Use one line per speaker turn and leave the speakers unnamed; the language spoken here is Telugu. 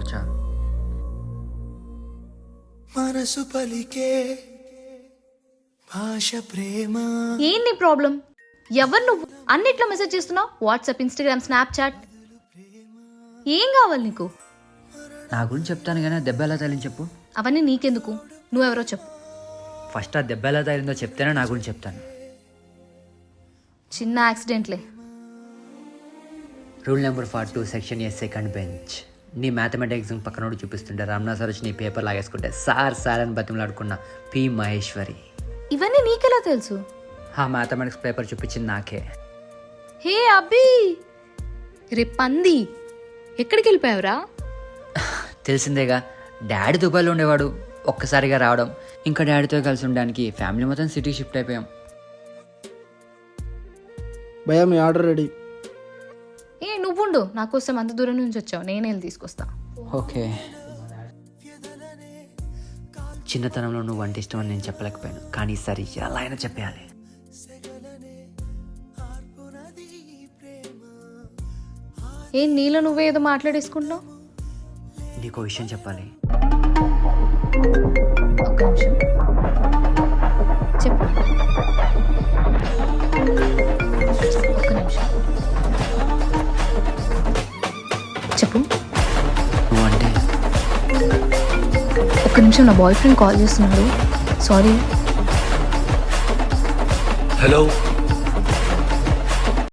వచ్చా.
మనసు పలికే భాష ప్రేమ.
ఏం నీ ప్రాబ్లం? ఎవరు నువ్వు? అన్నిట్లో మెసేజ్ చేస్తున్నావు, వాట్సాప్, ఇన్స్టాగ్రామ్, స్నాప్చాట్. ఏం కావాలి నీకు?
నా గురించి చెప్తాను కానీ దెబ్బ ఎలా తగిలింది చెప్పు.
అవన్నీ నీకెందుకు, నువ్వెవరో చెప్పు.
ఫస్ట్ ఆ దెబ్బ ఎలా తగిలిందో చెప్తేనే నా గురించి చెప్తాను.
చిన్న యాక్సిడెంట్లే.
Rule number 42 section A second bench. నీ మ్యాథమెటిక్స్ ఎగ్జామ్ పక్కనోడు చూపిస్తుంటే రమణ సార్ వచ్చి నీ పేపర్ లాగేసుకుంటే సార్ అని బతిమలాడుకున్న పి మహేశ్వరి.
ఇవన్నీ నీకెలా తెలుసు?
ఆ మ్యాథమెటిక్స్ పేపర్ చూపించింది నాకే.
హే అబ్బి, రే పంది, ఎక్కడికి వెళ్ళిపోయావురా?
తెలిసిందేగా, డాడీ దుబాయ్లో ఉండేవాడు, ఒక్కసారిగా రావడం, ఇంకా డాడీతో కలిసి ఉండడానికి ఫ్యామిలీ మొత్తం సిటీ షిఫ్ట్ అయిపోయాం.
భయ్యా మీ ఆర్డర్ రెడీ.
ఏ నువ్వుండు, నా కోసం అంత దూరం నుంచి వచ్చావు, నేనే వెళ్ళి తీసుకొస్తా.
ఓకే. చిన్నతనంలో నువ్వు అంటే ఇష్టం అని నేను చెప్పలేకపోయాను, కానీ సరే ఎలా అయినా చెప్పేయాలి.
ఏ నీలో నువ్వే ఏదో మాట్లాడేసుకుంటున్నావు?
నీకో విషయం చెప్పాలి.
ఒక్క నిమిషం చెప్పు. ఒక్క నిమిషం చెప్పు.
నువ్వంటే
ఒక్క నిమిషం, నా బాయ్ ఫ్రెండ్ కాల్ చేస్తున్నాడు, సారీ.
హలో